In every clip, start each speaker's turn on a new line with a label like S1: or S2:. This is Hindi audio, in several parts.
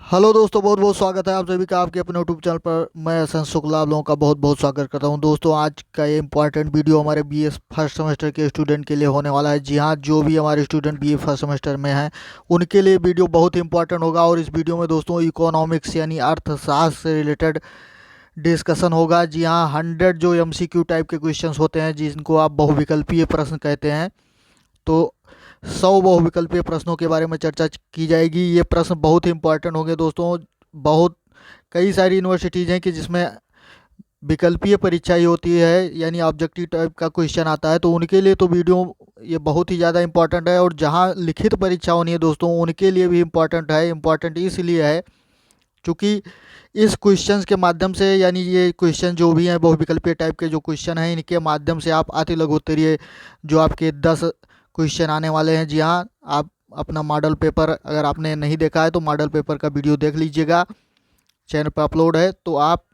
S1: हेलो दोस्तों, बहुत बहुत स्वागत है आप सभी का आपके अपने यूट्यूब चैनल पर। मैं संत शुक्ला आप लोगों का बहुत बहुत स्वागत करता हूं। दोस्तों, आज का ये इंपॉर्टेंट वीडियो हमारे बीए फर्स्ट सेमेस्टर के स्टूडेंट के लिए होने वाला है। जी हाँ, जो भी हमारे स्टूडेंट बीए फर्स्ट सेमेस्टर में हैं उनके लिए वीडियो बहुत इंपॉर्टेंट होगा। और इस वीडियो में दोस्तों इकोनॉमिक्स यानी अर्थशास्त्र से रिलेटेड डिस्कशन होगा। जी हाँ, 100 जो एमसीक्यू टाइप के क्वेश्चन होते हैं जिनको आप बहुविकल्पीय प्रश्न कहते हैं, तो 100 बहुविकल्पीय प्रश्नों के बारे में चर्चा की जाएगी। ये प्रश्न बहुत ही इंपॉर्टेंट होंगे दोस्तों। बहुत कई सारी यूनिवर्सिटीज़ हैं कि जिसमें विकल्पीय परीक्षा ही होती है, यानी ऑब्जेक्टिव टाइप का क्वेश्चन आता है, तो उनके लिए तो वीडियो ये बहुत ही ज़्यादा इंपॉर्टेंट है। और जहाँ लिखित परीक्षा होनी है दोस्तों, उनके लिए भी इम्पॉर्टेंट है। इम्पॉर्टेंट इसलिए है क्योंकि इस क्वेश्चंस के माध्यम से, यानी ये क्वेश्चन जो भी हैं बहुविकल्पीय टाइप के जो क्वेश्चन हैं, इनके माध्यम से आप अति लघु उत्तरीय जो आपके 10 क्वेश्चन आने वाले हैं। जी हाँ, आप अपना मॉडल पेपर अगर आपने नहीं देखा है तो मॉडल पेपर का वीडियो देख लीजिएगा, चैनल पर अपलोड है। तो आप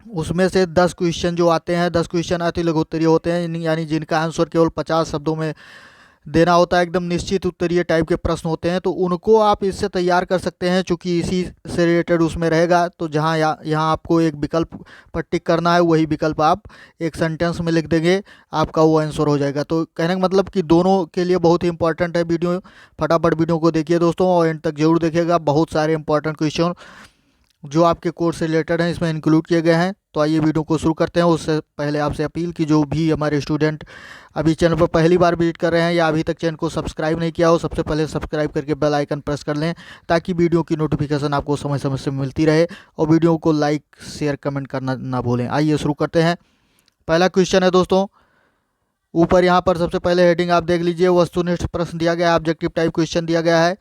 S1: उसमें से 10 क्वेश्चन जो आते हैं, 10 क्वेश्चन अति लघु उत्तरीय होते हैं, यानी जिनका आंसर केवल 50 शब्दों में देना होता है। एकदम निश्चित उत्तरीय टाइप के प्रश्न होते हैं, तो उनको आप इससे तैयार कर सकते हैं। चूँकि इसी से रिलेटेड उसमें रहेगा, तो जहाँ यहाँ आपको एक विकल्प पर टिक करना है, वही विकल्प आप एक सेंटेंस में लिख देंगे, आपका वो आंसर हो जाएगा। तो कहने का मतलब कि दोनों के लिए बहुत ही इंपॉर्टेंट है वीडियो। फटाफट वीडियो को देखिए दोस्तों और एंड तक जरूर देखिएगा। बहुत सारे इंपॉर्टेंट क्वेश्चन जो आपके कोर्स से रिलेटेड हैं इसमें इंक्लूड किए गए हैं। तो आइए वीडियो को शुरू करते हैं। उससे पहले आपसे अपील कि जो भी हमारे स्टूडेंट अभी चैनल पर पहली बार विजिट कर रहे हैं या अभी तक चैनल को सब्सक्राइब नहीं किया हो, सबसे पहले सब्सक्राइब करके बेल आइकन प्रेस कर लें, ताकि वीडियो की नोटिफिकेशन आपको समय समय से मिलती रहे। और वीडियो को लाइक शेयर कमेंट करना ना भूलें। आइए शुरू करते हैं। पहला क्वेश्चन है दोस्तों, ऊपर यहाँ पर सबसे पहले हेडिंग आप देख लीजिए, वस्तुनिष्ठ प्रश्न दिया गया है, ऑब्जेक्टिव टाइप क्वेश्चन दिया गया है।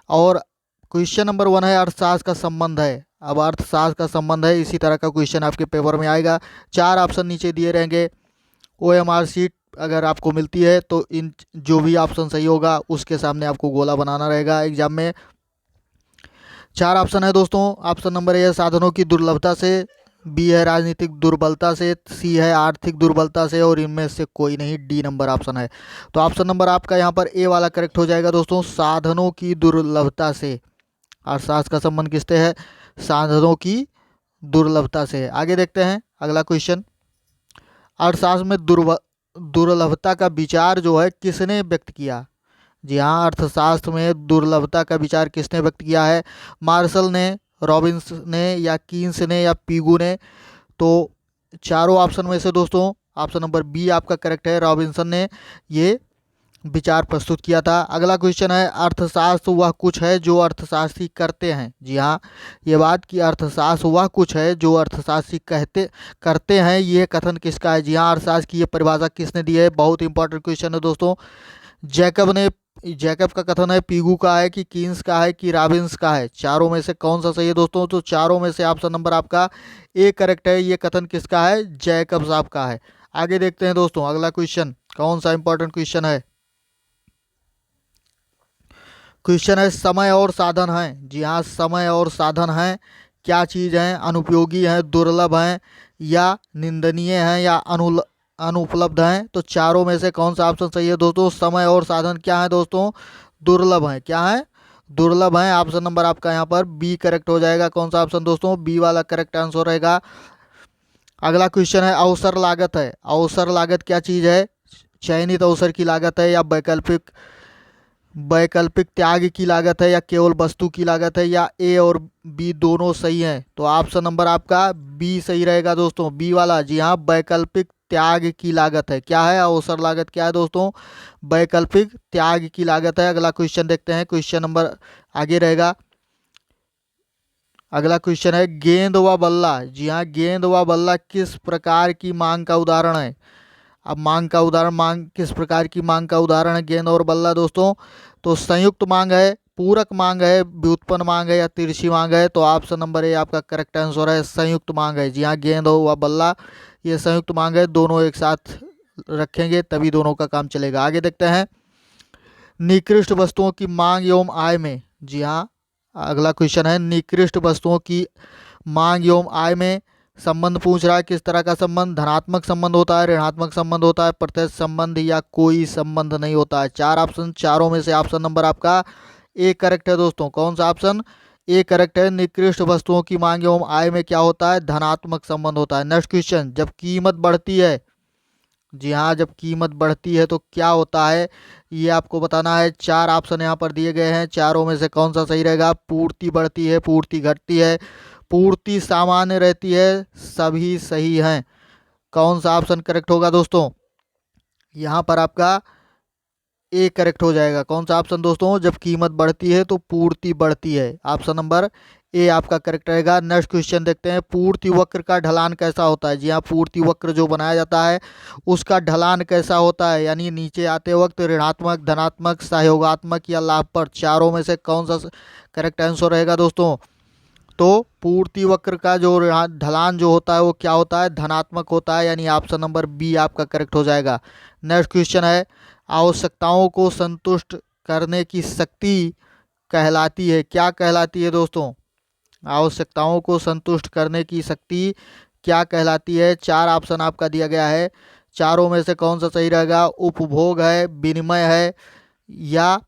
S1: और क्वेश्चन नंबर 1 है अर्थशास्त्र का संबंध है। अब अर्थशास्त्र का संबंध है, इसी तरह का क्वेश्चन आपके पेपर में आएगा। 4 ऑप्शन नीचे दिए रहेंगे। ओएमआर शीट अगर आपको मिलती है तो इन जो भी ऑप्शन सही होगा उसके सामने आपको गोला बनाना रहेगा एग्जाम में। 4 ऑप्शन है दोस्तों। ऑप्शन नंबर ए है साधनों की दुर्लभता से, बी है राजनीतिक दुर्बलता से, सी है आर्थिक दुर्बलता से, और इनमें से कोई नहीं, डी नंबर ऑप्शन है। तो ऑप्शन नंबर आपका यहाँ पर ए वाला करेक्ट हो जाएगा दोस्तों, साधनों की दुर्लभता से। अर्थशास्त्र का संबंध किससे है? साधनों की दुर्लभता से है। आगे देखते हैं अगला क्वेश्चन। अर्थशास्त्र में दुर्लभता का विचार जो है किसने व्यक्त किया? जी हाँ, अर्थशास्त्र में दुर्लभता का विचार किसने व्यक्त किया है? मार्शल ने, रॉबिन्स ने, या कीन्स ने, या पीगू ने? तो चारों ऑप्शन में से दोस्तों ऑप्शन नंबर बी आपका करेक्ट है, रॉबिन्सन ने ये विचार प्रस्तुत किया था। अगला क्वेश्चन है अर्थशास्त्र वह कुछ है जो अर्थशास्त्री करते हैं। जी हाँ, ये बात कि अर्थशास्त्र वह कुछ है जो अर्थशास्त्री करते हैं, ये कथन किसका है? जी हाँ, अर्थशास्त्र की ये परिभाषा किसने दी है? बहुत इंपॉर्टेंट क्वेश्चन है दोस्तों। जैकब ने, जैकब का कथन है, पीगू का है, कि कीन्स का है, कि रॉबिन्स का है? चारों में से कौन सा सही है दोस्तों? तो चारों में से ऑप्शन नंबर आपका ए करेक्ट है। ये कथन किसका है? जैकब साहब का है। आगे देखते हैं दोस्तों अगला क्वेश्चन कौन सा इंपॉर्टेंट क्वेश्चन है। क्वेश्चन है समय और साधन है। जी हाँ, समय और साधन है क्या चीज़ है? अनुपयोगी है, दुर्लभ है, या निंदनीय है, या अनुपलब्ध हैं? तो चारों में से कौन सा ऑप्शन सही है दोस्तों? समय और साधन क्या है दोस्तों? दुर्लभ है। क्या है? दुर्लभ है। ऑप्शन नंबर आपका यहाँ पर बी करेक्ट हो जाएगा। कौन सा ऑप्शन दोस्तों? बी वाला करेक्ट आंसर रहेगा। अगला क्वेश्चन है अवसर लागत है। अवसर लागत क्या चीज़ है? चयनित अवसर की लागत है, या वैकल्पिक वैकल्पिक त्याग की लागत है, या केवल वस्तु की लागत है, या ए और बी दोनों सही हैं? तो ऑप्शन नंबर आपका बी सही रहेगा दोस्तों, बी वाला। जी हाँ, वैकल्पिक त्याग की लागत है। क्या है? अवसर लागत क्या है दोस्तों? वैकल्पिक त्याग की लागत है। अगला क्वेश्चन देखते हैं, क्वेश्चन नंबर आगे रहेगा। अगला क्वेश्चन है गेंद व बल्ला। जी हाँ, गेंद व बल्ला किस प्रकार की मांग का उदाहरण है? अब मांग का उदाहरण, मांग किस प्रकार की मांग का उदाहरण है गेंद और बल्ला दोस्तों? तो संयुक्त मांग है, पूरक मांग है, व्युत्पन्न मांग है, या तिरछी मांग है? तो ऑप्शन नंबर ए आपका करेक्ट आंसर है, संयुक्त मांग है। जी हाँ, गेंद व बल्ला ये संयुक्त मांग है, दोनों एक साथ रखेंगे तभी दोनों का काम चलेगा। आगे देखते हैं निकृष्ट वस्तुओं की मांग एवं आय में। जी हाँ, अगला क्वेश्चन है निकृष्ट वस्तुओं की मांग एवं आय में संबंध पूछ रहा है। किस तरह का संबंध? धनात्मक संबंध होता है, ऋणात्मक संबंध होता है, प्रत्यक्ष संबंध, या कोई संबंध नहीं होता है? 4 ऑप्शन, चारों में से ऑप्शन नंबर आपका ए करेक्ट है दोस्तों। कौन सा ऑप्शन? ए करेक्ट है। निकृष्ट वस्तुओं की मांग एवं आय में क्या होता है, धनात्मक संबंध होता है। नेक्स्ट क्वेश्चन, जब कीमत बढ़ती है, जी हाँ, जब कीमत बढ़ती है तो क्या होता है, ये आपको बताना है। चार ऑप्शन यहाँ पर दिए गए हैं, चारों में से कौन सा सही रहेगा। पूर्ति बढ़ती है, पूर्ति घटती है, पूर्ति सामान्य रहती है, सभी सही हैं। कौन सा ऑप्शन करेक्ट होगा दोस्तों, यहाँ पर आपका ए करेक्ट हो जाएगा। कौन सा ऑप्शन दोस्तों, जब कीमत बढ़ती है तो पूर्ति बढ़ती है। ऑप्शन नंबर ए आपका करेक्ट रहेगा। नेक्स्ट क्वेश्चन देखते हैं, पूर्ति वक्र का ढलान कैसा होता है। जी हाँ, पूर्ति वक्र जो बनाया जाता है उसका ढलान कैसा होता है, यानी नीचे आते वक्त ऋणात्मक, धनात्मक, सहयोगात्मक या लाभ पर, चारों में से कौन सा करेक्ट आंसर रहेगा दोस्तों। तो पूर्ति वक्र का जो ढलान जो होता है वो क्या होता है, धनात्मक होता है, यानी ऑप्शन नंबर बी आपका करेक्ट हो जाएगा। नेक्स्ट क्वेश्चन है, आवश्यकताओं को संतुष्ट करने की शक्ति कहलाती है, क्या कहलाती है दोस्तों। आवश्यकताओं को संतुष्ट करने की शक्ति क्या कहलाती है। चार ऑप्शन आपका दिया गया है, चारों में से कौन सा सही रहेगा। उपभोग है, विनिमय है, या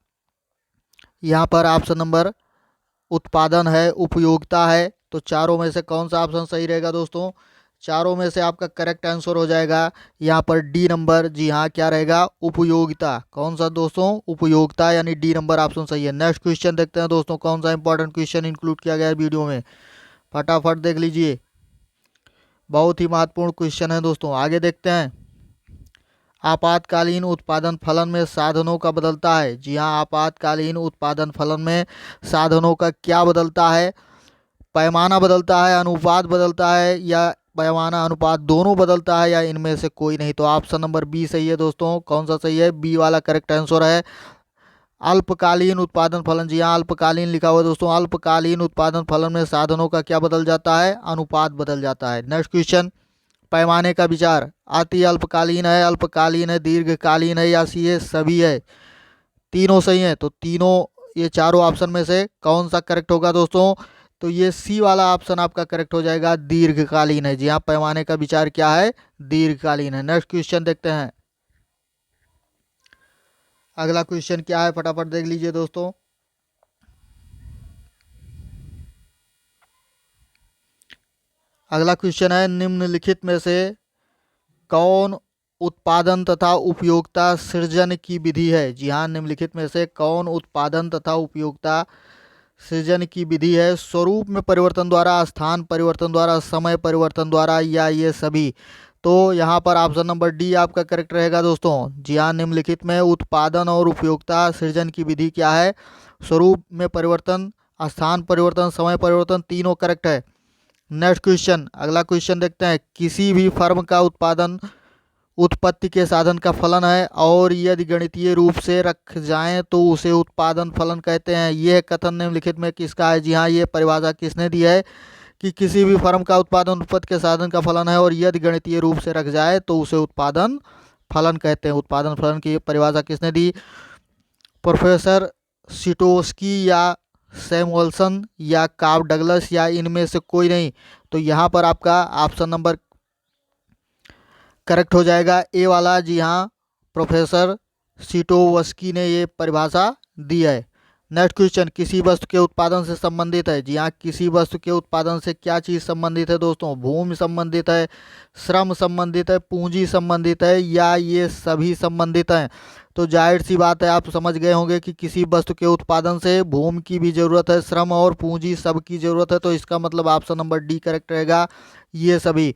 S1: यहाँ पर ऑप्शन नंबर उत्पादन है, उपयोगिता है। तो चारों में से कौन सा ऑप्शन सही रहेगा दोस्तों, चारों में से आपका करेक्ट आंसर हो जाएगा यहाँ पर डी नंबर। जी हाँ, क्या रहेगा, उपयोगिता। कौन सा दोस्तों, उपयोगिता, यानी डी नंबर ऑप्शन सही है। नेक्स्ट क्वेश्चन देखते हैं दोस्तों, कौन सा इंपॉर्टेंट क्वेश्चन इंक्लूड किया गया है वीडियो में, फटाफट देख लीजिए, बहुत ही महत्वपूर्ण क्वेश्चन है दोस्तों। आगे देखते हैं, आपातकालीन उत्पादन फलन में साधनों का बदलता है। जी हाँ, आपातकालीन उत्पादन फलन में साधनों का क्या बदलता है, पैमाना बदलता है, अनुपात बदलता है, या पैमाना अनुपात दोनों बदलता है, या इनमें से कोई नहीं। तो ऑप्शन नंबर बी सही है दोस्तों। कौन सा सही है, बी वाला करेक्ट आंसर है, अल्पकालीन उत्पादन फलन। जी हाँ, अल्पकालीन लिखा हुआ है दोस्तों। अल्पकालीन उत्पादन फलन में साधनों का क्या बदल जाता है, अनुपात बदल जाता है। नेक्स्ट क्वेश्चन, पैमाने का विचार अति अल्पकालीन है, अल्पकालीन है, दीर्घकालीन है, या सी ये सभी है, तीनों सही है। तो तीनों, ये चारों ऑप्शन में से कौन सा करेक्ट होगा दोस्तों, तो ये सी वाला ऑप्शन आपका करेक्ट हो जाएगा, दीर्घकालीन है। जी हाँ, पैमाने का विचार क्या है, दीर्घकालीन है। नेक्स्ट क्वेश्चन देखते हैं, अगला क्वेश्चन क्या है, फटाफट देख लीजिए दोस्तों। अगला क्वेश्चन है, निम्नलिखित में से कौन उत्पादन तथा उपयोगिता सृजन की विधि है। जी हाँ, निम्नलिखित में से कौन उत्पादन तथा उपयोगिता सृजन की विधि है। स्वरूप में परिवर्तन द्वारा, स्थान परिवर्तन द्वारा, समय परिवर्तन द्वारा, या ये सभी। तो यहाँ पर ऑप्शन नंबर डी आपका करेक्ट रहेगा दोस्तों। जी हाँ, निम्नलिखित में उत्पादन और उपयोगिता सृजन की विधि क्या है, स्वरूप में परिवर्तन, स्थान परिवर्तन, समय परिवर्तन, तीनों करेक्ट है। नेक्स्ट क्वेश्चन, अगला क्वेश्चन देखते हैं, किसी भी फर्म का उत्पादन उत्पत्ति के साधन का फलन है और यदि गणितीय रूप से रख जाएं तो उसे उत्पादन फलन कहते हैं। यह कथन निम्नलिखित में किसका है। जी हाँ, ये परिभाषा किसने दी है कि किसी भी फर्म का उत्पादन उत्पत्ति के साधन का फलन है और यदि गणितीय रूप से रख जाए तो उसे उत्पादन फलन कहते हैं। उत्पादन फलन की परिभाषा किसने दी, प्रोफेसर सिटोस्की, या सैमुअल्सन, या कार्ल डगलस, या इनमें से कोई नहीं। तो यहाँ पर आपका ऑप्शन नंबर करेक्ट हो जाएगा, ए वाला। जी हाँ, प्रोफेसर सिटोवस्की ने ये परिभाषा दी है। नेक्स्ट क्वेश्चन, किसी वस्तु के उत्पादन से संबंधित है। जी हाँ, किसी वस्तु के उत्पादन से क्या चीज़ संबंधित है दोस्तों, भूमि संबंधित है, श्रम संबंधित है, पूंजी संबंधित है, या ये सभी संबंधित हैं। तो जाहिर सी बात है, आप समझ गए होंगे कि किसी वस्तु के उत्पादन से भूमि की भी ज़रूरत है, श्रम और पूंजी सब की ज़रूरत है। तो इसका मतलब ऑप्शन नंबर डी करेक्ट रहेगा, ये सभी।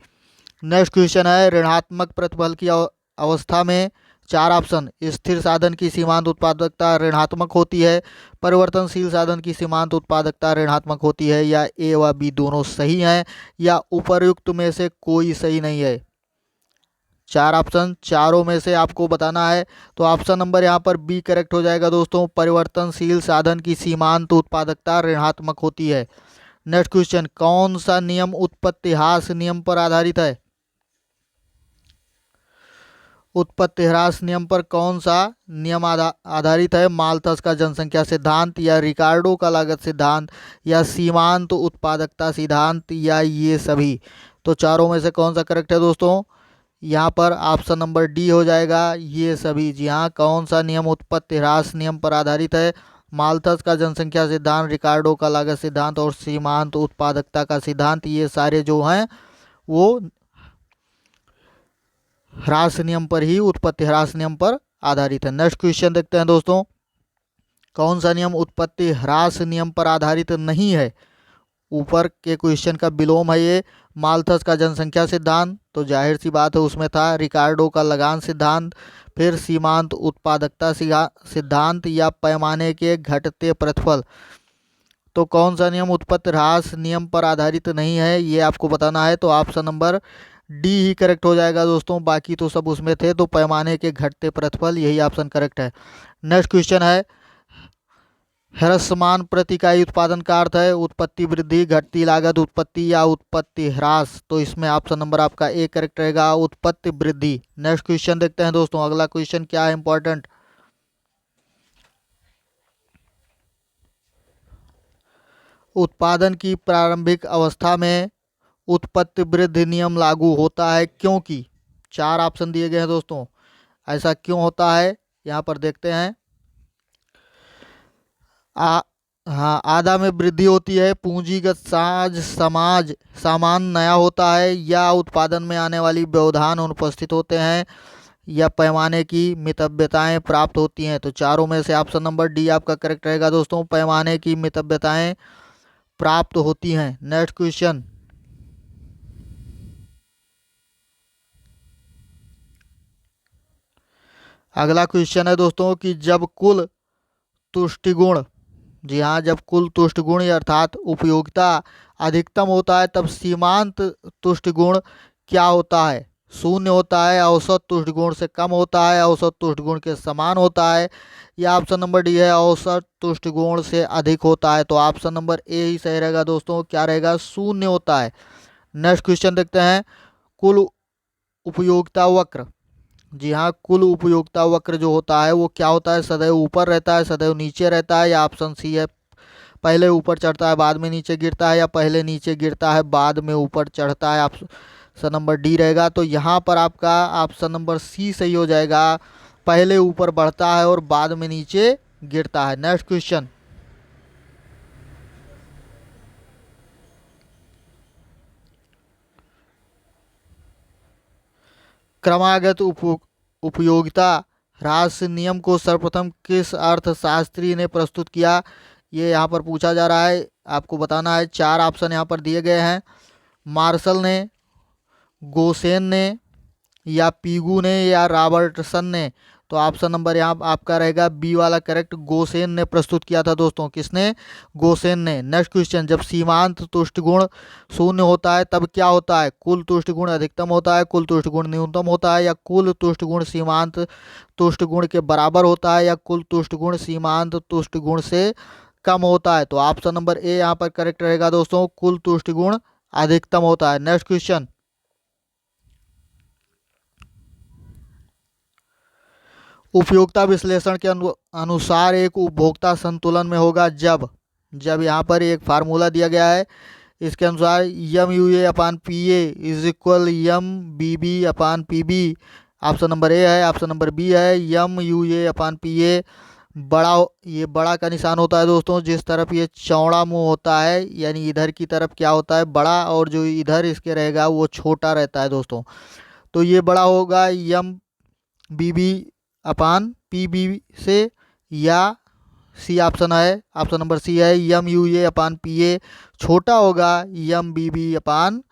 S1: नेक्स्ट क्वेश्चन है, ऋणात्मक प्रतिफल की अवस्था में, चार ऑप्शन, स्थिर साधन की सीमांत उत्पादकता ऋणात्मक होती है, परिवर्तनशील साधन की सीमांत उत्पादकता ऋणात्मक होती है, या ए व बी दोनों सही हैं, या उपर्युक्त में से कोई सही नहीं है। चार ऑप्शन, चारों में से आपको बताना है। तो ऑप्शन नंबर यहाँ पर बी करेक्ट हो जाएगा दोस्तों, परिवर्तनशील साधन की सीमांत उत्पादकता ऋणात्मक होती है। नेक्स्ट क्वेश्चन, कौन सा नियम उत्पत्ति ह्रास नियम पर आधारित है। उत्पत्ति ह्रास नियम पर कौन सा नियम आधारित है, माल्थस का जनसंख्या सिद्धांत, या रिकार्डो का लागत सिद्धांत, या सीमांत उत्पादकता सिद्धांत, या ये सभी। तो चारों में से कौन सा करेक्ट है दोस्तों, यहाँ पर ऑप्शन नंबर डी हो जाएगा, ये सभी। जी हाँ, कौन सा नियम उत्पत्ति ह्रास नियम पर आधारित है, माल्थस का जनसंख्या सिद्धांत, रिकार्डो का लागत सिद्धांत और सीमांत उत्पादकता का सिद्धांत, ये सारे जो हैं वो ह्रास नियम पर ही, उत्पत्ति ह्रास नियम पर आधारित है। नेक्स्ट क्वेश्चन देखते हैं दोस्तों, कौन सा नियम उत्पत्ति ह्रास नियम पर आधारित नहीं है? ऊपर के क्वेश्चन का विलोम है ये। माल्थस का जनसंख्या सिद्धांत, तो जाहिर सी बात है उसमें था रिकार्डो का लगान सिद्धांत, फिर सीमांत उत्पादकता सिद्धांत या पैमाने के घटते प्रतिफल। तो कौन सा नियम उत्पत्ति ह्रास नियम पर आधारित नहीं है, ये आपको बताना है। तो ऑप्शन नंबर डी ही करेक्ट हो जाएगा दोस्तों, बाकी तो सब उसमें थे। तो पैमाने के घटते प्रतिफल, यही ऑप्शन करेक्ट है। नेक्स्ट क्वेश्चन है, ह्रस्वमान प्रति इकाई उत्पादन का अर्थ है उत्पत्ति वृद्धि, घटती लागत, उत्पत्ति या उत्पत्ति ह्रास। तो इसमें ऑप्शन नंबर आपका ए करेक्ट रहेगा, उत्पत्ति वृद्धि। नेक्स्ट क्वेश्चन देखते हैं दोस्तों, अगला क्वेश्चन क्या है इंपॉर्टेंट। उत्पादन की प्रारंभिक अवस्था में उत्पत्ति वृद्धि नियम लागू होता है क्योंकि, चार ऑप्शन दिए गए हैं दोस्तों। ऐसा क्यों होता है, यहाँ पर देखते हैं। हाँ, आधा में वृद्धि होती है, पूंजीगत सामान नया होता है, या उत्पादन में आने वाली व्यवधान अनुपस्थित होते हैं, या पैमाने की मितव्यताएं प्राप्त होती हैं। तो चारों में से ऑप्शन नंबर डी आपका करेक्ट रहेगा दोस्तों, पैमाने की मितव्यताएं प्राप्त होती हैं। नेक्स्ट क्वेश्चन, अगला क्वेश्चन है दोस्तों कि जब कुल तुष्टिगुण, जी हाँ, जब कुल तुष्टिगुण अर्थात उपयोगिता अधिकतम होता है तब सीमांत तुष्टिगुण क्या होता है? शून्य होता है, औसत तुष्टिगुण से कम होता है, औसत तुष्टिगुण के समान होता है, या ऑप्शन नंबर डी है औसत तुष्टिगुण से अधिक होता है। तो ऑप्शन नंबर ए ही सही रहेगा दोस्तों, क्या रहेगा? शून्य होता है। नेक्स्ट क्वेश्चन देखते हैं, कुल उपयोगिता वक्र, जी हाँ, कुल उपयोगिता वक्र जो होता है वो क्या होता है? सदैव ऊपर रहता है, सदैव नीचे रहता है, या ऑप्शन सी है पहले ऊपर चढ़ता है बाद में नीचे गिरता है, या पहले नीचे गिरता है बाद में ऊपर चढ़ता है? ऑप्शन नंबर डी रहेगा। तो यहाँ पर आपका ऑप्शन नंबर सी सही हो जाएगा, पहले ऊपर बढ़ता है और बाद में नीचे गिरता है। नेक्स्ट क्वेश्चन, क्रमागत उपयोगिता ह्रास नियम को सर्वप्रथम किस अर्थशास्त्री ने प्रस्तुत किया? ये यहाँ पर पूछा जा रहा है, आपको बताना है। चार ऑप्शन यहाँ पर दिए गए हैं, मार्शल ने, गोसेन ने, या पीगू ने, या रॉबर्टसन ने। तो ऑप्शन नंबर यहाँ आपका रहेगा बी वाला करेक्ट, गोसेन ने प्रस्तुत किया था दोस्तों। किसने? गोसेन ने। नेक्स्ट क्वेश्चन, जब सीमांत तुष्टिगुण शून्य होता है तब क्या होता है? कुल तुष्टिगुण अधिकतम होता है, कुल तुष्टिगुण न्यूनतम होता है, या कुल तुष्टिगुण सीमांत तुष्टिगुण के बराबर होता है, या कुल तुष्टिगुण सीमांत तुष्टिगुण से कम होता है? तो ऑप्शन नंबर ए यहाँ पर करेक्ट रहेगा दोस्तों, कुल तुष्टिगुण अधिकतम होता है। नेक्स्ट क्वेश्चन, उपयोगिता विश्लेषण के अनुसार एक उपभोक्ता संतुलन में होगा जब, यहाँ पर एक फार्मूला दिया गया है, इसके अनुसार M U A upon P A is equal M B B upon P B. Option number A है, ऑप्शन नंबर बी है M U A upon P ए। बड़ा, ये बड़ा का निशान होता है दोस्तों, जिस तरफ ये चौड़ा मुंह होता है, यानी इधर की तरफ क्या होता है? बड़ा, और जो इधर इसके रहेगा वो छोटा रहता है दोस्तों। तो ये बड़ा होगा M B B upon P B से, या सी ऑप्शन है, ऑप्शन नंबर सी है M U A upon P A छोटा होगा M B B upon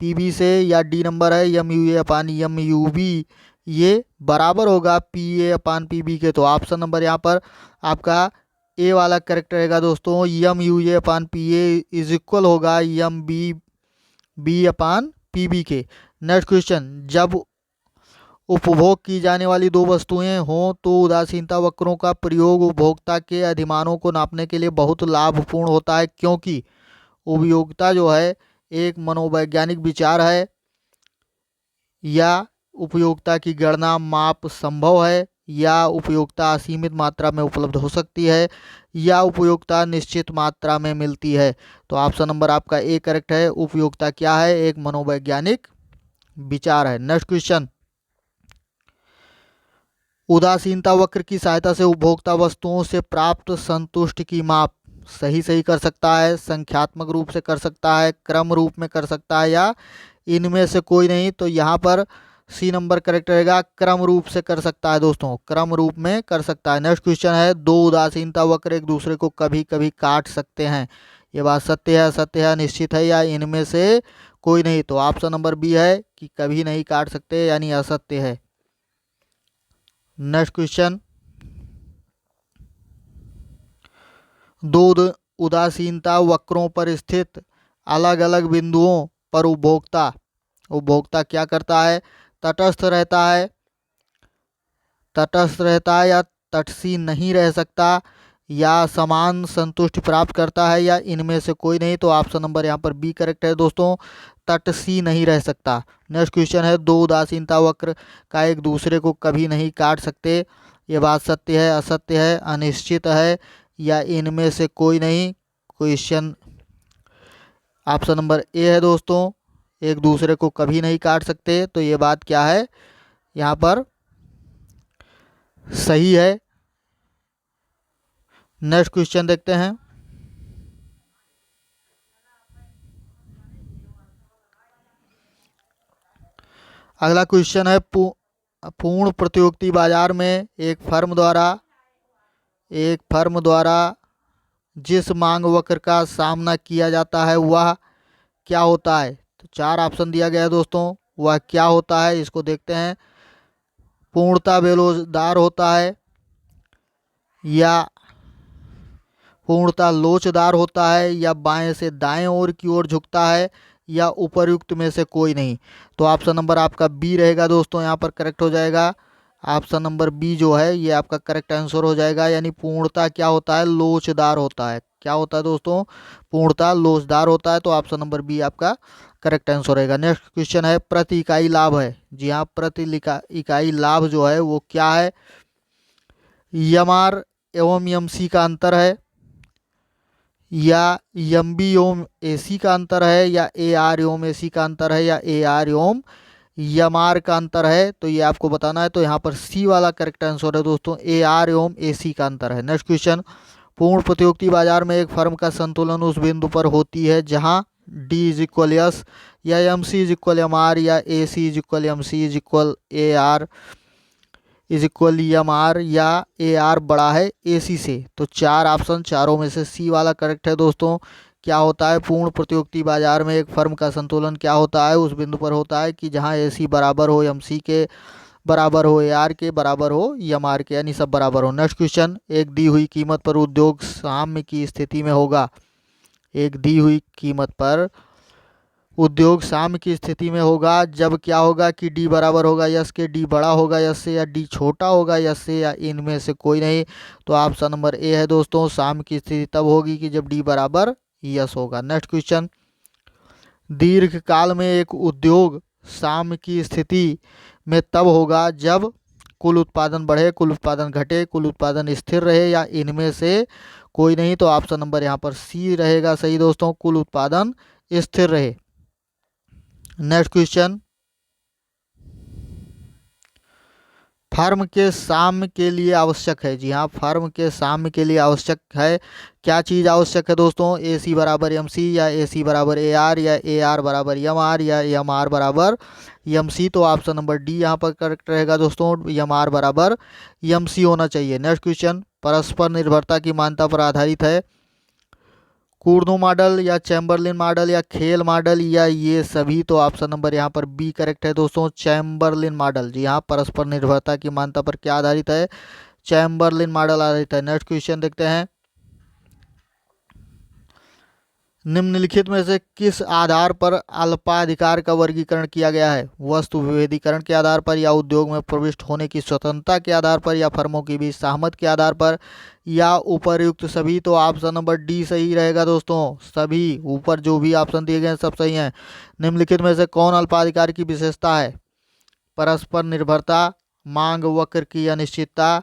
S1: P B से, या डी नंबर है M U A upon M U B, ये बराबर होगा P A upon P B के। तो ऑप्शन नंबर यहाँ पर आपका ए वाला करेक्ट रहेगा दोस्तों, यम U A upon P A is equal होगा M B B upon P B के। नेक्स्ट क्वेश्चन, जब उपभोग की जाने वाली दो वस्तुएं हों तो उदासीनता वक्रों का प्रयोग उपभोक्ता के अधिमानों को नापने के लिए बहुत लाभपूर्ण होता है क्योंकि उपयोगिता जो है एक मनोवैज्ञानिक विचार है, या उपयोगिता की गणना माप संभव है, या उपयोगिता असीमित मात्रा में उपलब्ध हो सकती है, या उपयोगिता निश्चित मात्रा में मिलती है। तो ऑप्शन नंबर आपका ए करेक्ट है, उपयोगिता क्या है? एक मनोवैज्ञानिक विचार है। नेक्स्ट क्वेश्चन, उदासीनता वक्र की सहायता से उपभोक्ता वस्तुओं से प्राप्त संतुष्टि की माप सही सही कर सकता है, संख्यात्मक रूप से कर सकता है, क्रम रूप में कर सकता है, या इनमें से कोई नहीं। तो यहाँ पर सी नंबर करेक्ट रहेगा, क्रम रूप से कर सकता है दोस्तों, क्रम रूप में कर सकता है। नेक्स्ट क्वेश्चन है, दो उदासीनता वक्र एक दूसरे को कभी कभी काट सकते हैं, ये बात सत्य है, असत्य है, निश्चित है, या इनमें से कोई नहीं। तो ऑप्शन नंबर बी है कि कभी नहीं काट सकते, यानी असत्य है। नेक्स्ट क्वेश्चन, दो उदासीनता वक्रों पर स्थित अलग अलग बिंदुओं पर उपभोक्ता क्या करता है? तटस्थ रहता है, या तटसी नहीं रह सकता, या समान संतुष्टि प्राप्त करता है, या इनमें से कोई नहीं। तो ऑप्शन नंबर यहाँ पर बी करेक्ट है दोस्तों, तटसी नहीं रह सकता। नेक्स्ट क्वेश्चन है, दो उदासीनता वक्र का एक दूसरे को कभी नहीं काट सकते, ये बात सत्य है, असत्य है, अनिश्चित है, या इनमें से कोई नहीं। क्वेश्चन ऑप्शन नंबर ए है दोस्तों, एक दूसरे को कभी नहीं काट सकते। तो ये बात क्या है, यहाँ पर सही है। नेक्स्ट क्वेश्चन देखते हैं, अगला क्वेश्चन है, पूर्ण प्रतियोगिता बाजार में एक फर्म द्वारा जिस मांग वक्र का सामना किया जाता है वह क्या होता है? तो चार ऑप्शन दिया गया है दोस्तों, वह क्या होता है इसको देखते हैं। पूर्णता बेलोचदार होता है, या पूर्णता लोचदार होता है, या बाएं से दाएं ओर की ओर झुकता है, या उपर्युक्त में से कोई नहीं। तो ऑप्शन नंबर आपका बी रहेगा दोस्तों, यहाँ पर करेक्ट हो जाएगा। ऑप्शन नंबर बी जो है ये आपका करेक्ट आंसर हो जाएगा, यानी पूर्णता क्या होता है? लोचदार होता है। क्या होता है दोस्तों? पूर्णता लोचदार होता है। तो ऑप्शन नंबर बी आपका करेक्ट आंसर रहेगा। नेक्स्ट क्वेश्चन है, प्रति इकाई लाभ है। जी हाँ, प्रति इकाई लाभ जो है वो क्या है? एमआर एवं एमसी का अंतर है, या एमबी एवं एसी का अंतर है, या एआर एवं एसी का अंतर है, या एआर एवं एमआर का अंतर है। तो ये आपको बताना है। तो यहाँ पर सी वाला करेक्ट आंसर है दोस्तों, एआर एवं एसी का अंतर है। नेक्स्ट क्वेश्चन, पूर्ण प्रतियोगिता बाजार में एक फर्म का संतुलन उस बिंदु पर होती है जहां डी इज इक्वल एस, या M C is equal M R, या A C is equal M C is equal A R is equal M R, या ए आर बड़ा है ए सी से। तो चार ऑप्शन, चारों में से सी वाला करेक्ट है दोस्तों। क्या होता है? पूर्ण प्रतियोगिता बाजार में एक फर्म का संतुलन क्या होता है? उस बिंदु पर होता है कि जहां ए सी बराबर हो एम सी के, बराबर हो ए आर के, बराबर हो एम आर के, यानी सब बराबर हो। नेक्स्ट क्वेश्चन, एक दी हुई कीमत पर उद्योग साम्य की स्थिति में होगा। एक दी हुई कीमत पर उद्योग साम्य की स्थिति में होगा जब क्या होगा कि डी बराबर होगा यस के, डी बड़ा होगा यस से, या डी छोटा होगा यस से, या इनमें से कोई नहीं। तो ऑप्शन नंबर ए है दोस्तों, साम्य की स्थिति तब होगी कि जब डी बराबर यस होगा। नेक्स्ट क्वेश्चन, दीर्घ काल में एक उद्योग साम्य की स्थिति में तब होगा जब कुल उत्पादन बढ़े, कुल उत्पादन घटे, कुल उत्पादन स्थिर रहे, या इनमें से कोई नहीं। तो ऑप्शन नंबर यहाँ पर सी रहेगा सही दोस्तों, कुल उत्पादन स्थिर रहे। नेक्स्ट क्वेश्चन, फर्म के साम्य के लिए आवश्यक है। जी हाँ, फर्म के साम्य के लिए आवश्यक है। क्या चीज़ आवश्यक है दोस्तों? ए सी बराबर एम सी, या ए सी बराबर ए आर, या ए आर बराबर एम आर, या एम आर बराबर एम सी। तो ऑप्शन नंबर डी यहाँ पर करेक्ट रहेगा दोस्तों, एम आर बराबर एम सी होना चाहिए। नेक्स्ट क्वेश्चन, परस्पर निर्भरता की मान्यता पर आधारित है। कूर्नो मॉडल, या चैम्बरलिन मॉडल, या खेल मॉडल, या ये सभी। तो ऑप्शन नंबर यहाँ पर बी करेक्ट है दोस्तों, चैम्बरलिन मॉडल। जी हाँ, परस्पर निर्भरता की मान्यता पर क्या आधारित है? चैम्बरलिन मॉडल आधारित है। नेक्स्ट क्वेश्चन देखते हैं, निम्नलिखित में से किस आधार पर अल्पाधिकार का वर्गीकरण किया गया है? वस्तु विभेदीकरण के आधार पर, या उद्योग में प्रविष्ट होने की स्वतंत्रता के आधार पर, या फर्मों के बीच सहमत के आधार पर, या उपर्युक्त सभी। तो ऑप्शन नंबर डी सही रहेगा दोस्तों, सभी। ऊपर जो भी ऑप्शन दिए गए हैं सब सही हैं। निम्नलिखित में से कौन अल्पाधिकार की विशेषता है? परस्पर निर्भरता, मांग वक्र की अनिश्चितता,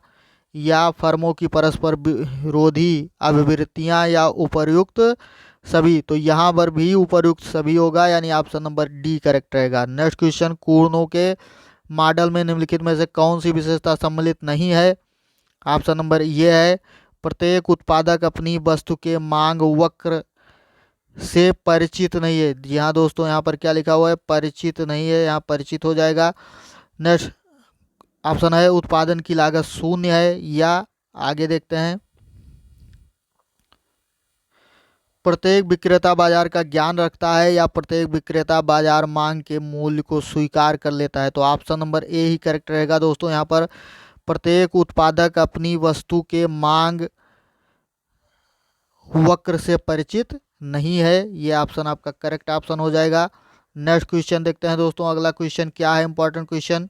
S1: या फर्मों की परस्पर विरोधी अभिवृत्तियां, या उपर्युक्त सभी। तो यहाँ पर भी उपर्युक्त सभी होगा, यानी ऑप्शन नंबर डी करेक्ट रहेगा। नेक्स्ट क्वेश्चन, कूर्नो के मॉडल में निम्नलिखित में से कौन सी विशेषता सम्मिलित नहीं है? ऑप्शन नंबर ये है, प्रत्येक उत्पादक अपनी वस्तु के मांग वक्र से परिचित नहीं है। जी हाँ दोस्तों, यहाँ पर क्या लिखा हुआ है? परिचित नहीं है, यहाँ परिचित हो जाएगा। नेक्स्ट ऑप्शन है, उत्पादन की लागत शून्य है, या आगे देखते हैं, प्रत्येक विक्रेता बाजार का ज्ञान रखता है, या प्रत्येक विक्रेता बाजार मांग के मूल्य को स्वीकार कर लेता है। तो ऑप्शन नंबर ए ही करेक्ट रहेगा दोस्तों। यहाँ पर प्रत्येक उत्पादक अपनी वस्तु के मांग वक्र से परिचित नहीं है, ये ऑप्शन आपका करेक्ट ऑप्शन हो जाएगा। नेक्स्ट क्वेश्चन देखते हैं दोस्तों, अगला क्वेश्चन क्या है, इंपॉर्टेंट क्वेश्चन।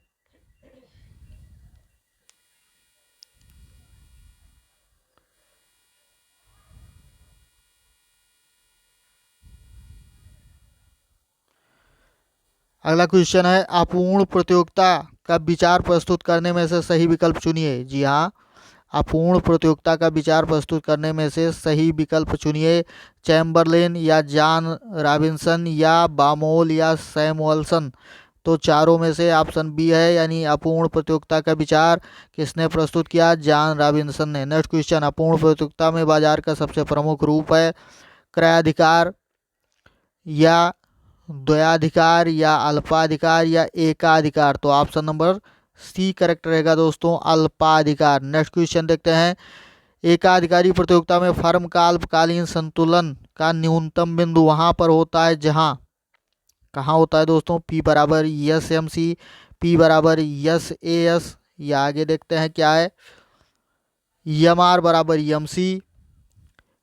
S1: अगला क्वेश्चन है, अपूर्ण प्रतियोगिता का विचार प्रस्तुत करने में से सही विकल्प चुनिए। जी हाँ, अपूर्ण प्रतियोगिता का विचार प्रस्तुत करने में से सही विकल्प चुनिए। चैम्बरलेन या जॉन रॉबिन्सन या बामोल या सैमुअल्सन। तो चारों में से ऑप्शन बी है, यानी अपूर्ण प्रतियोगिता का विचार किसने प्रस्तुत किया? जॉन रॉबिन्सन ने। नेक्स्ट क्वेश्चन, अपूर्ण प्रतियोगिता में बाजार का सबसे प्रमुख रूप है क्रयाधिकार या द्वयाधिकार या अल्पाधिकार या एकाधिकार। तो ऑप्शन नंबर सी करेक्ट रहेगा दोस्तों, अल्पाधिकार। नेक्स्ट क्वेश्चन देखते हैं, एकाधिकारी प्रतियोगिता में फर्म का अल्पकालीन संतुलन का न्यूनतम बिंदु वहां पर होता है जहां, कहाँ होता है दोस्तों? P बराबर यस एम सी, P बराबर यस ए एस, या आगे देखते हैं क्या है, एम आर बराबर एम सी,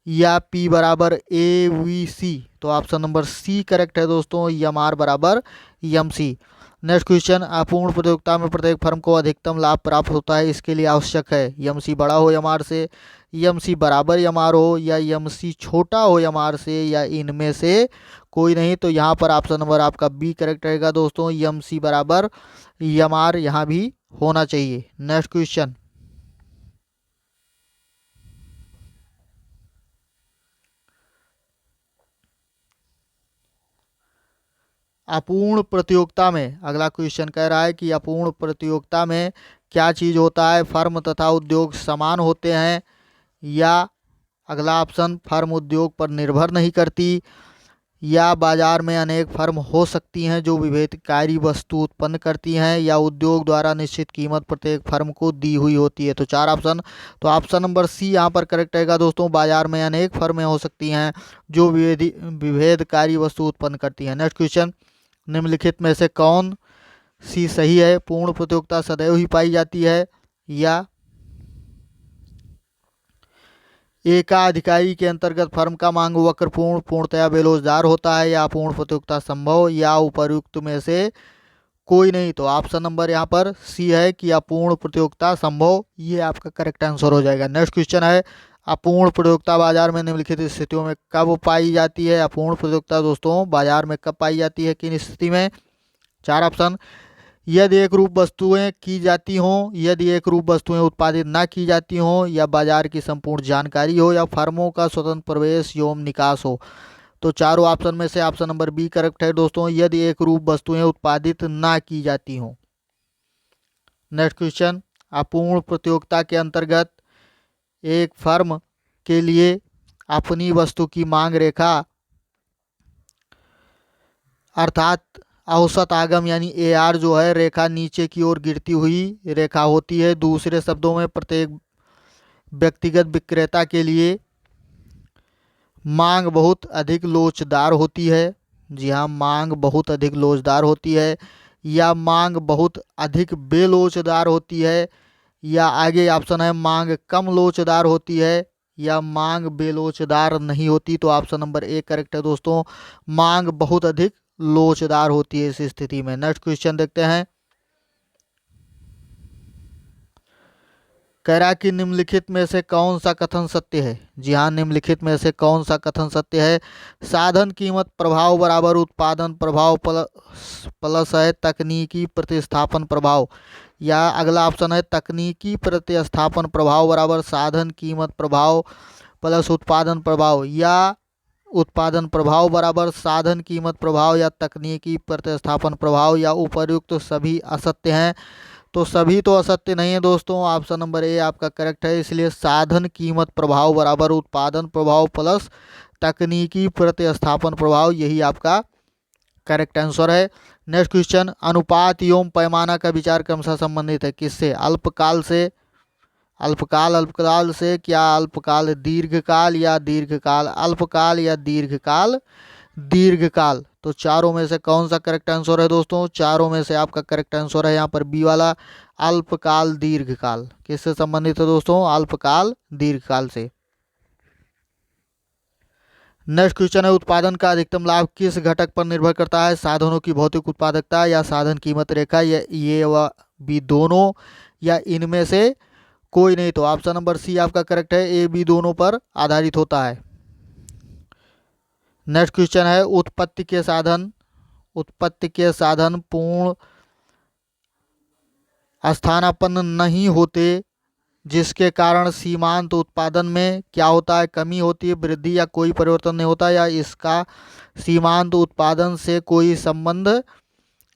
S1: या P बराबर ए वी सी। तो ऑप्शन नंबर सी करेक्ट है दोस्तों, एम आर बराबर एम सी। नेक्स्ट क्वेश्चन, अपूर्ण प्रतियोगिता में प्रत्येक फर्म को अधिकतम लाभ प्राप्त होता है, इसके लिए आवश्यक है एम सी बड़ा हो एम आर से, एम सी बराबर एम आर हो, या एम सी छोटा हो एम आर से, या इनमें से कोई नहीं। तो यहाँ पर ऑप्शन नंबर आपका बी करेक्ट रहेगा दोस्तों, एम सी बराबर एम आर यहाँ भी होना चाहिए। नेक्स्ट क्वेश्चन, अपूर्ण प्रतियोगिता में अगला क्वेश्चन कह रहा है कि अपूर्ण प्रतियोगिता में क्या चीज होता है? फर्म तथा उद्योग समान होते हैं, या अगला ऑप्शन, फर्म उद्योग पर निर्भर नहीं करती, या बाजार में अनेक फर्म हो सकती हैं जो विभेदकारी वस्तु उत्पन्न करती हैं, या उद्योग द्वारा निश्चित कीमत प्रत्येक फर्म को दी हुई होती है। तो चार ऑप्शन, तो ऑप्शन नंबर सी यहाँ पर करेक्ट रहेगा दोस्तों, बाजार में अनेक फर्में हो सकती हैं जो विभेदकारी वस्तु उत्पन्न करती हैं। नेक्स्ट क्वेश्चन, निम्नलिखित में से कौन सी सही है? पूर्ण प्रतियोगिता सदैव ही पाई जाती है, या एकाधिकारी के अंतर्गत फर्म का मांग वक्र पूर्णतया बेलोजदार होता है, या अपूर्ण प्रतियोगिता संभव, या उपर्युक्त में से कोई नहीं। तो ऑप्शन नंबर यहाँ पर सी है कि अपूर्ण प्रतियोगिता संभव, ये आपका करेक्ट आंसर हो जाएगा। नेक्स्ट क्वेश्चन है, अपूर्ण प्रतियोगिता बाजार में निम्नलिखित स्थितियों में कब पाई जाती है? अपूर्ण प्रतियोगिता दोस्तों बाजार में कब पाई जाती है, किन स्थिति में? चार ऑप्शन, यदि एक रूप वस्तुएं की जाती हों, यदि एक रूप वस्तुएं उत्पादित ना की जाती हों, या बाजार की संपूर्ण जानकारी हो, या फर्मों का स्वतंत्र प्रवेश एवं निकास हो। तो चारों ऑप्शन में से ऑप्शन नंबर बी करेक्ट है दोस्तों, यदि एक रूप वस्तुएं उत्पादित ना की जाती हों। नेक्स्ट क्वेश्चन, अपूर्ण प्रतियोगिता के अंतर्गत एक फर्म के लिए अपनी वस्तु की मांग रेखा अर्थात औसत आगम यानी ए आर जो है, रेखा नीचे की ओर गिरती हुई रेखा होती है। दूसरे शब्दों में प्रत्येक व्यक्तिगत विक्रेता के लिए मांग बहुत अधिक लोचदार होती है। जी हाँ, मांग बहुत अधिक लोचदार होती है, या मांग बहुत अधिक बेलोचदार होती है, या आगे ऑप्शन है मांग कम लोचदार होती है, या मांग बेलोचदार नहीं होती। तो ऑप्शन नंबर ए करेक्ट है दोस्तों, मांग बहुत अधिक लोचदार होती है इस स्थिति में। नेक्स्ट क्वेश्चन देखते हैं, कह रहा कि निम्नलिखित में से कौन सा कथन सत्य है? जी हाँ, निम्नलिखित में से कौन सा कथन सत्य है? साधन कीमत प्रभाव बराबर उत्पादन प्रभाव प्लस है तकनीकी प्रतिस्थापन प्रभाव, या अगला ऑप्शन है तकनीकी प्रतिस्थापन प्रभाव बराबर साधन कीमत प्रभाव प्लस उत्पादन प्रभाव, या उत्पादन प्रभाव बराबर साधन कीमत प्रभाव या तकनीकी प्रतिस्थापन प्रभाव या उपर्युक्त सभी असत्य हैं। तो सभी तो असत्य नहीं है दोस्तों, ऑप्शन नंबर ए आपका करेक्ट है। इसलिए साधन कीमत प्रभाव बराबर उत्पादन प्रभाव प्लस तकनीकी प्रतिस्थापन प्रभाव, यही आपका करेक्ट आंसर है। नेक्स्ट क्वेश्चन, अनुपात एवं पैमाना का विचार क्रमशः संबंधित है किससे? अल्पकाल से, अल्पकाल से, क्या अल्पकाल दीर्घकाल या दीर्घकाल अल्पकाल या दीर्घकाल दीर्घकाल? तो चारों में से कौन सा करेक्ट आंसर है दोस्तों? चारों में से आपका करेक्ट आंसर है यहाँ पर बी वाला, अल्पकाल दीर्घकाल। किससे संबंधित है दोस्तों? अल्पकाल दीर्घकाल से। नेक्स्ट क्वेश्चन है, उत्पादन का अधिकतम लाभ किस घटक पर निर्भर करता है? साधनों की भौतिक उत्पादकता या साधन कीमत रेखा या ये व बी दोनों या इनमें से कोई नहीं? तो ऑप्शन नंबर सी आपका करेक्ट है, ए बी दोनों पर आधारित होता है। नेक्स्ट क्वेश्चन है, उत्पत्ति के साधन पूर्ण स्थानापन्न नहीं होते जिसके कारण सीमांत उत्पादन में क्या होता है? कमी होती है, वृद्धि या कोई परिवर्तन नहीं होता, या इसका सीमांत उत्पादन से कोई संबंध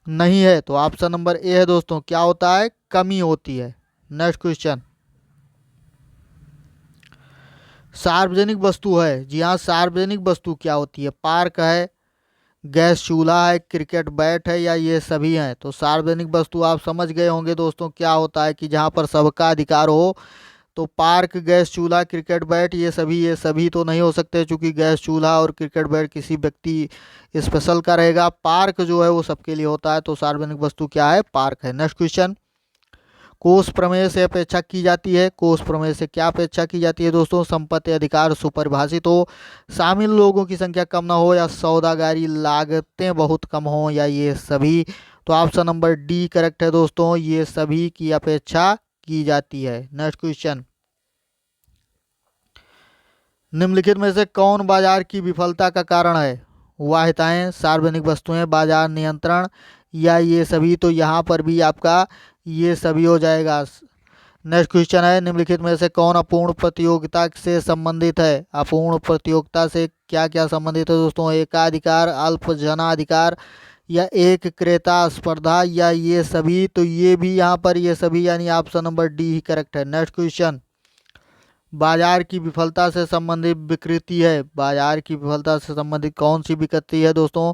S1: नहीं है? तो ऑप्शन नंबर ए है दोस्तों, क्या होता है? कमी होती है। नेक्स्ट क्वेश्चन, सार्वजनिक वस्तु है, जी हाँ, सार्वजनिक वस्तु क्या होती है? पार्क है, गैस चूल्हा है, क्रिकेट बैट है, या ये सभी हैं? तो सार्वजनिक वस्तु आप समझ गए होंगे दोस्तों, क्या होता है कि जहाँ पर सबका अधिकार हो। तो पार्क, गैस चूल्हा, क्रिकेट बैट, ये सभी तो नहीं हो सकते, क्योंकि गैस चूल्हा और क्रिकेट बैट किसी व्यक्ति स्पेशल का रहेगा। पार्क जो है वो सबके लिए होता है, तो सार्वजनिक वस्तु क्या है? पार्क है। नेक्स्ट क्वेश्चन, कोष प्रमेय से अपेक्षा की जाती है, कोष प्रमेय से क्या अपेक्षा की जाती है दोस्तों? संपत्ति अधिकार सुपरिभाषित हो, शामिल लोगों की संख्या कम ना हो, या सौदागारी लागतें बहुत कम हो, या ये सभी? तो ऑप्शन नंबर डी करेक्ट है दोस्तों, ये सभी की अपेक्षा की जाती है। नेक्स्ट क्वेश्चन, निम्नलिखित में से कौन बाजार की विफलता का कारण है? वाहिताएं, सार्वजनिक वस्तुएं, बाजार नियंत्रण, या ये सभी? तो यहाँ पर भी आपका ये सभी हो जाएगा। नेक्स्ट क्वेश्चन है, निम्नलिखित में से कौन अपूर्ण प्रतियोगिता से संबंधित है? अपूर्ण प्रतियोगिता से क्या क्या संबंधित है दोस्तों? एकाधिकार, अल्प जनाधिकार, या एक क्रेता स्पर्धा, या ये सभी? तो ये भी यहाँ पर ये सभी, यानी ऑप्शन नंबर डी ही करेक्ट है। नेक्स्ट क्वेश्चन, बाजार की विफलता से संबंधित विकृति है, बाजार की विफलता से संबंधित कौन सी विकृति है दोस्तों?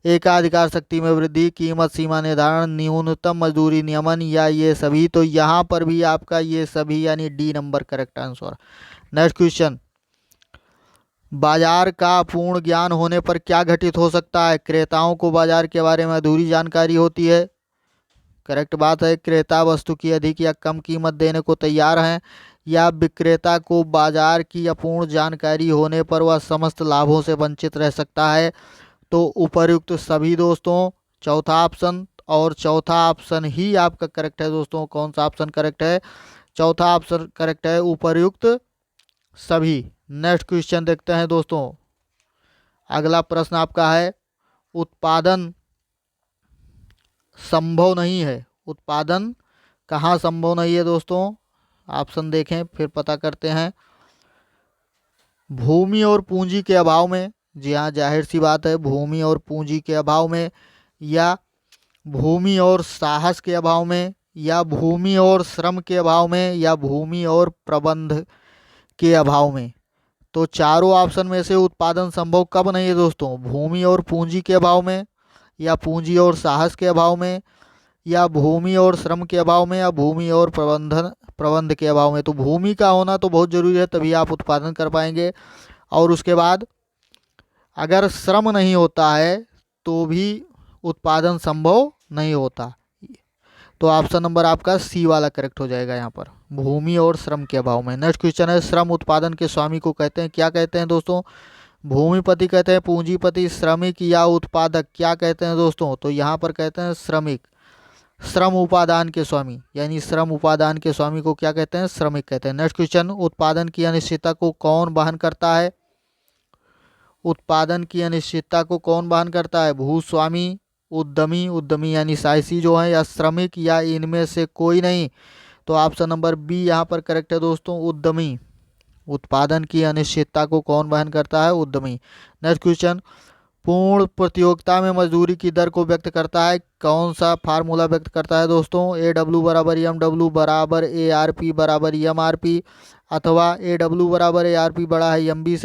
S1: एकाधिकार शक्ति में वृद्धि, कीमत सीमा निर्धारण, न्यूनतम मजदूरी नियमन, या ये सभी? तो यहाँ पर भी आपका ये सभी, यानी D number correct answer. Next question, बाजार का पूर्ण ज्ञान होने पर क्या घटित हो सकता है? क्रेताओं को बाजार के बारे में अधूरी जानकारी होती है, करेक्ट बात है। क्रेता वस्तु की अधिक या कम कीमत देने को तैयार हैं, या विक्रेता को बाजार की अपूर्ण जानकारी होने पर वह समस्त लाभों से वंचित रह सकता है? तो उपर्युक्त सभी दोस्तों, चौथा ऑप्शन, और चौथा ऑप्शन ही आपका करेक्ट है दोस्तों। कौन सा ऑप्शन करेक्ट है? चौथा ऑप्शन करेक्ट है, उपर्युक्त सभी। नेक्स्ट क्वेश्चन देखते हैं दोस्तों, अगला प्रश्न आपका है, उत्पादन संभव नहीं है, उत्पादन कहाँ संभव नहीं है दोस्तों? ऑप्शन देखें फिर पता करते हैं। भूमि और पूंजी के अभाव में, जी हाँ, जाहिर सी बात है, भूमि और पूंजी के अभाव में, या भूमि और साहस के अभाव में, या भूमि और श्रम के अभाव में, या भूमि और प्रबंध के अभाव में? तो चारों ऑप्शन में से उत्पादन संभव कब नहीं है दोस्तों? भूमि और पूंजी के अभाव में, या पूंजी और साहस के अभाव में, या भूमि और श्रम के अभाव में, या भूमि और प्रबंध के अभाव में? तो भूमि का होना तो बहुत जरूरी है, तभी आप उत्पादन कर पाएंगे। और उसके बाद अगर श्रम नहीं होता है तो भी उत्पादन संभव नहीं होता। तो ऑप्शन नंबर आपका सी वाला करेक्ट हो जाएगा यहाँ पर, भूमि और श्रम के अभाव में। नेक्स्ट क्वेश्चन है, श्रम उत्पादन के स्वामी को कहते हैं, क्या कहते हैं दोस्तों? भूमिपति कहते हैं, पूंजीपति, श्रमिक, या उत्पादक, क्या कहते हैं दोस्तों? तो यहाँ पर कहते हैं श्रमिक। श्रम उपादान के स्वामी, यानी श्रम उपादान के स्वामी को क्या कहते हैं? श्रमिक कहते हैं। नेक्स्ट क्वेश्चन, उत्पादन की अनिश्चितता को कौन वहन करता है? उत्पादन की अनिश्चितता को कौन वहन करता है? भूस्वामी, उद्यमी यानी साहसी जो है, या श्रमिक, या इनमें से कोई नहीं? तो ऑप्शन नंबर बी यहाँ पर करेक्ट है दोस्तों, उत्पादन की अनिश्चितता को कौन वहन करता है? उद्यमी। नेक्स्ट क्वेश्चन, पूर्ण प्रतियोगिता में मजदूरी की दर को व्यक्त करता है, कौन सा फार्मूला व्यक्त करता है दोस्तों? AW बराबर MW बराबर ARP बराबर MRP, अथवा AW बराबर ARP बड़ा है MW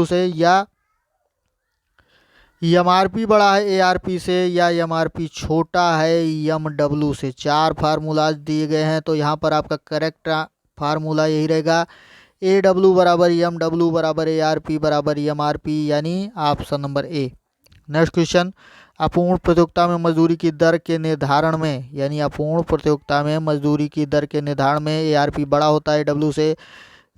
S1: से, या MRP बड़ा है ARP से, या MRP छोटा है MW से। चार फार्मूलाज दिए गए हैं, तो यहाँ पर आपका करेक्ट फार्मूला यही रहेगा, AW बराबर MW बराबर ARP बराबर MRP, यानी ऑप्शन नंबर ए। नेक्स्ट क्वेश्चन, अपूर्ण प्रतियोगिता में मजदूरी की दर के निर्धारण में, यानी अपूर्ण प्रतियोगिता में मजदूरी की दर के निर्धारण में ARP बड़ा होता है AW से,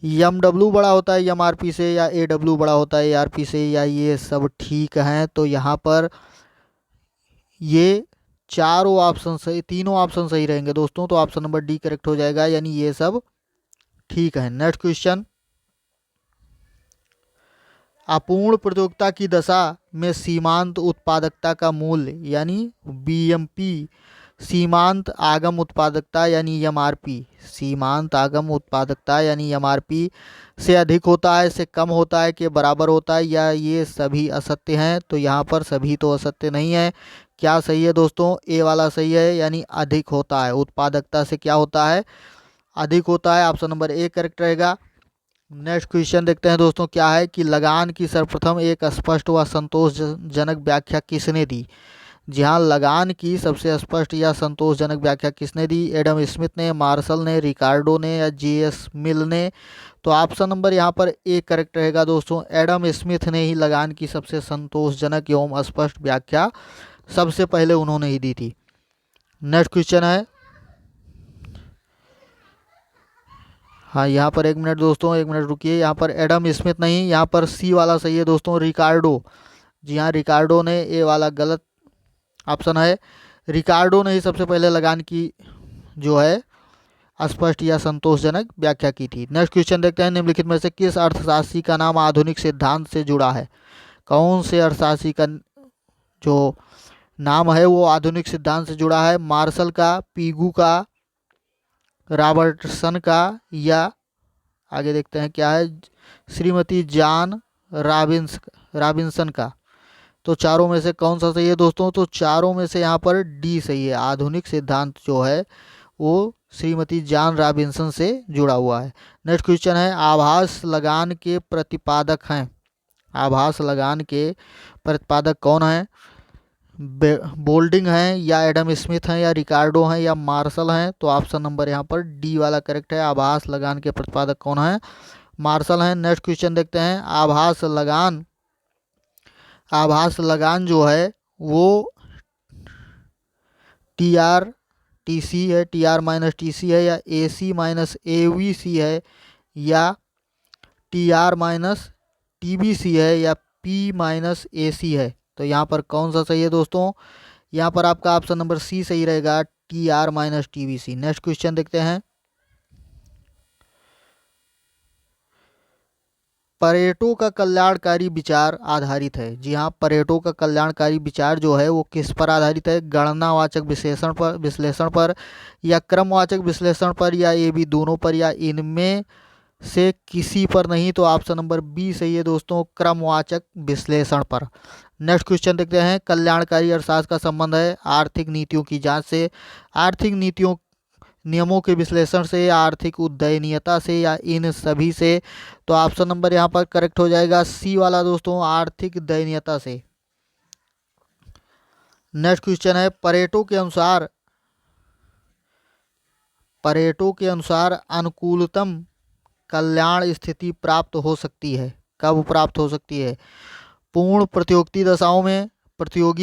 S1: MW बड़ा होता है MRP से, या AW बड़ा होता है ARP से, या ये सब ठीक हैं? तो यहाँ पर ये चारों ऑप्शन सही, तीनों ऑप्शन सही रहेंगे दोस्तों, तो ऑप्शन नंबर डी करेक्ट हो जाएगा, यानी ये सब ठीक है। नेक्स्ट क्वेश्चन, अपूर्ण प्रतियोगिता की दशा में सीमांत उत्पादकता का मूल्य, यानी BMP, सीमांत आगम उत्पादकता यानी MRP, सीमांत आगम उत्पादकता यानी MRP से अधिक होता है, से कम होता है, के बराबर होता है, या ये सभी असत्य हैं? तो यहाँ पर सभी तो असत्य नहीं है। क्या सही है दोस्तों? ए वाला सही है, यानी अधिक होता है, उत्पादकता से क्या होता है? अधिक होता है। ऑप्शन नंबर ए करेक्ट रहेगा। नेक्स्ट क्वेश्चन देखते हैं दोस्तों, क्या है कि लगान की सर्वप्रथम एक स्पष्ट व संतोषजनक व्याख्या किसने दी? जी हाँ, लगान की सबसे स्पष्ट या संतोषजनक व्याख्या किसने दी? एडम स्मिथ ने, मार्शल ने, रिकार्डो ने, या JS मिल ने? तो ऑप्शन नंबर यहाँ पर ए करेक्ट रहेगा दोस्तों, एडम स्मिथ ने ही लगान की सबसे संतोषजनक एवं स्पष्ट व्याख्या सबसे पहले उन्होंने ही दी थी। नेक्स्ट क्वेश्चन है, हाँ यहाँ पर एक मिनट दोस्तों, एक मिनट रुकिए, यहाँ पर एडम स्मिथ नहीं, यहाँ पर सी वाला सही है दोस्तों, रिकार्डो। जी हाँ, रिकार्डो ने, ए वाला गलत ऑप्शन है। रिकार्डो ने ही सबसे पहले लगान की जो है स्पष्ट या संतोषजनक व्याख्या की थी। नेक्स्ट क्वेश्चन देखते हैं, निम्नलिखित में से किस अर्थशास्त्री का नाम आधुनिक सिद्धांत से जुड़ा है? कौन से अर्थशास्त्री का जो नाम है वो आधुनिक सिद्धांत से जुड़ा है? मार्शल का, पीगू का, रॉबर्टसन का, या आगे देखते हैं क्या है, श्रीमती जॉन रॉबिन्सन का। तो चारों में से कौन सा सही है दोस्तों? तो चारों में से यहाँ पर डी सही है, आधुनिक सिद्धांत जो है वो श्रीमती जॉन रॉबिन्सन से जुड़ा हुआ है। नेक्स्ट क्वेश्चन है, आभास लगान के प्रतिपादक हैं, आभास लगान के प्रतिपादक कौन हैं? बोल्डिंग हैं, या एडम स्मिथ हैं, या रिकार्डो हैं, या मार्शल हैं? तो ऑप्शन नंबर यहाँ पर डी वाला करेक्ट है, आभास लगान के प्रतिपादक कौन है? मार्शल हैं। नेक्स्ट क्वेश्चन देखते हैं, आभास लगान जो है वो TR-TC है, TR-TC है, या AC-AVC है, या TR-TBC है, या P-AC है? तो यहाँ पर कौन सा सही है दोस्तों? यहाँ पर आपका ऑप्शन नंबर सी सही रहेगा, TR-TBC। नेक्स्ट क्वेश्चन देखते हैं, परेटो का कल्याणकारी विचार आधारित है। जी हाँ, परेटो का कल्याणकारी विचार जो है वो किस पर आधारित है? गणनावाचक विश्लेषण पर, या क्रमवाचक विश्लेषण पर, या ये भी दोनों पर, या इनमें से किसी पर नहीं? तो ऑप्शन नंबर बी सही है दोस्तों, क्रमवाचक विश्लेषण पर। नेक्स्ट क्वेश्चन देखते हैं, कल्याणकारी अर्थशास्त्र का संबंध है आर्थिक नीतियों की जांच से, आर्थिक नीतियों नियमों के विश्लेषण से, या आर्थिक उदयनीयता से, या इन सभी से? तो ऑप्शन नंबर यहाँ पर करेक्ट हो जाएगा, सी वाला दोस्तों, आर्थिक दयनीयता से। नेक्स्ट क्वेश्चन है, परेटो के अनुसार अनुकूलतम कल्याण स्थिति प्राप्त हो सकती है, कब प्राप्त हो सकती है? पूर्ण प्रतियोगी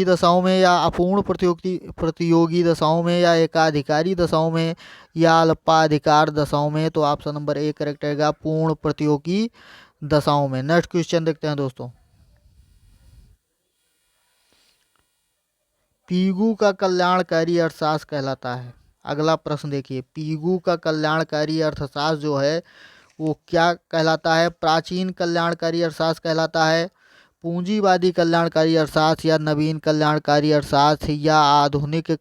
S1: दशाओं में, या अपूर्ण प्रतियोगी दशाओं में, या एकाधिकारी दशाओं में, या अल्पाधिकार दशाओं में? तो ऑप्शन नंबर ए करेक्ट रहेगा, पूर्ण प्रतियोगी दशाओं में। नेक्स्ट क्वेश्चन देखते हैं दोस्तों, पीगू का कल्याणकारी अर्थशास्त्र कहलाता है। अगला प्रश्न देखिए, पीगू का कल्याणकारी अर्थशास्त्र जो है वो क्या कहलाता है? प्राचीन कल्याणकारी अर्थशास्त्र कहलाता है, पूंजीवादी कल्याणकारी अर्थशास्त्र, या नवीन कल्याणकारी अर्थशास्त्र, या आधुनिक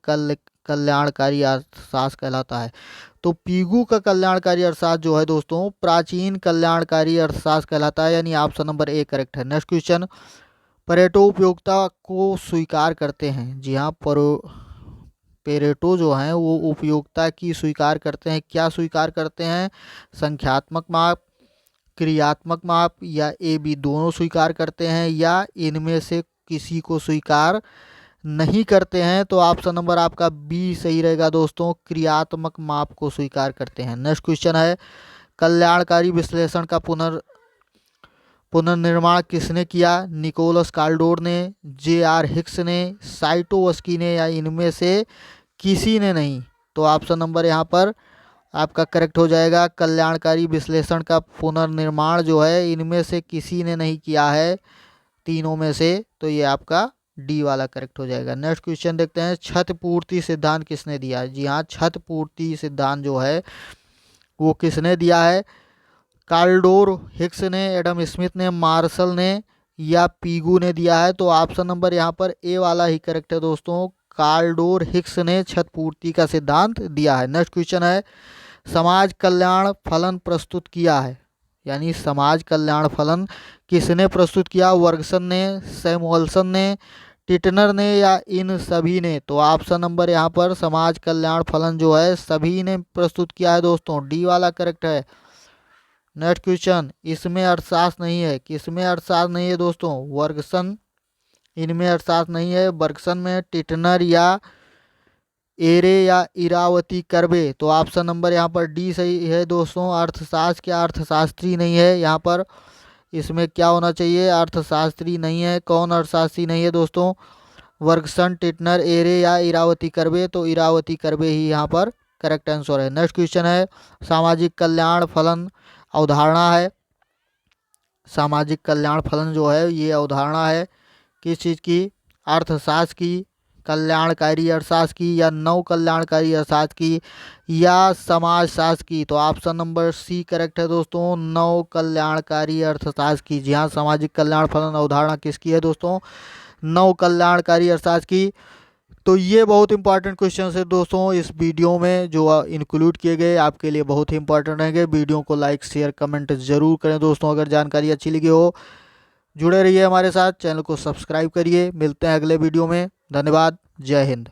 S1: कल्याणकारी अर्थशास्त्र कहलाता है। तो पीगू का कल्याणकारी अर्थशास्त्र जो है दोस्तों प्राचीन कल्याणकारी अर्थशास्त्र कहलाता है, यानी ऑप्शन नंबर ए करेक्ट है। नेक्स्ट क्वेश्चन, पेरेटो उपयोगिता को स्वीकार करते हैं। जी हाँ, पेरेटो जो हैं वो उपयोगिता की स्वीकार करते हैं। क्या स्वीकार करते हैं? संख्यात्मक माप, क्रियात्मक माप या ए बी दोनों स्वीकार करते हैं, या इनमें से किसी को स्वीकार नहीं करते हैं? तो ऑप्शन नंबर आपका बी सही रहेगा दोस्तों, क्रियात्मक माप को स्वीकार करते हैं। नेक्स्ट क्वेश्चन है, कल्याणकारी विश्लेषण का पुनर्निर्माण किसने किया? निकोलस काल्डोर ने, जे.आर. हिक्स ने, साइटोवस्की ने, या इनमें से किसी ने नहीं? तो ऑप्शन नंबर यहाँ पर आपका करेक्ट हो जाएगा, कल्याणकारी विश्लेषण का पुनर्निर्माण जो है इनमें से किसी ने नहीं किया है, तीनों में से। तो ये आपका डी वाला करेक्ट हो जाएगा। नेक्स्ट क्वेश्चन देखते हैं, छत पूर्ति सिद्धांत किसने दिया? जी हाँ, छत पूर्ति सिद्धांत जो है वो किसने दिया है? काल्डोर, हिक्स ने, एडम स्मिथ ने, मार्शल ने, या पीगू ने दिया है? तो ऑप्शन नंबर यहाँ पर ए वाला ही करेक्ट है दोस्तों, काल्डोर हिक्स ने छत पूर्ति का सिद्धांत दिया है। नेक्स्ट क्वेश्चन है, समाज कल्याण फलन प्रस्तुत किया है, यानी समाज कल्याण फलन किसने प्रस्तुत किया? वर्गसन ने, सैमुअल्सन ने, टिटनर ने, या इन सभी ने? तो ऑप्शन नंबर यहाँ पर समाज कल्याण फलन जो है सभी ने प्रस्तुत किया है दोस्तों, डी वाला करेक्ट है। नेक्स्ट क्वेश्चन, इसमें अर्थशास्त्र नहीं है। किसमें अर्थशास्त्र नहीं है दोस्तों? वर्गसन, इनमें अर्थशास्त्र नहीं है। वर्गसन में टिटनर या एरे या इरावती कर्वे? तो ऑप्शन नंबर यहाँ पर डी सही है दोस्तों, अर्थशास्त्र। क्या अर्थशास्त्री नहीं है यहाँ पर? इसमें क्या होना चाहिए? अर्थशास्त्री नहीं है। कौन अर्थशास्त्री नहीं है दोस्तों? वर्गसन, टिटनर, एरे या इरावती कर्वे? तो इरावती कर्वे ही यहाँ पर करेक्ट आंसर है। नेक्स्ट क्वेश्चन है, सामाजिक कल्याण फलन अवधारणा है। सामाजिक कल्याण फलन जो है ये अवधारणा है किस चीज़ की? अर्थशास्त्र की, कल्याणकारी अर्थशास्त्र की, या नव कल्याणकारी अर्थशास्त्र की, या समाजशास्त्र की? तो ऑप्शन नंबर सी करेक्ट है दोस्तों, नव कल्याणकारी अर्थशास्त्र की। जी हाँ, सामाजिक कल्याण फलन अवधारणा किसकी है दोस्तों? नव कल्याणकारी अर्थशास्त्र की। तो ये बहुत इंपॉर्टेंट क्वेश्चन है दोस्तों इस वीडियो में जो इंक्लूड किए गए, आपके लिए बहुत ही इंपॉर्टेंट रहेंगे। वीडियो को लाइक शेयर कमेंट जरूर करें दोस्तों, अगर जानकारी अच्छी लगी हो। जुड़े रहिए हमारे साथ, चैनल को सब्सक्राइब करिए। मिलते हैं अगले वीडियो में। धन्यवाद, जय हिंद।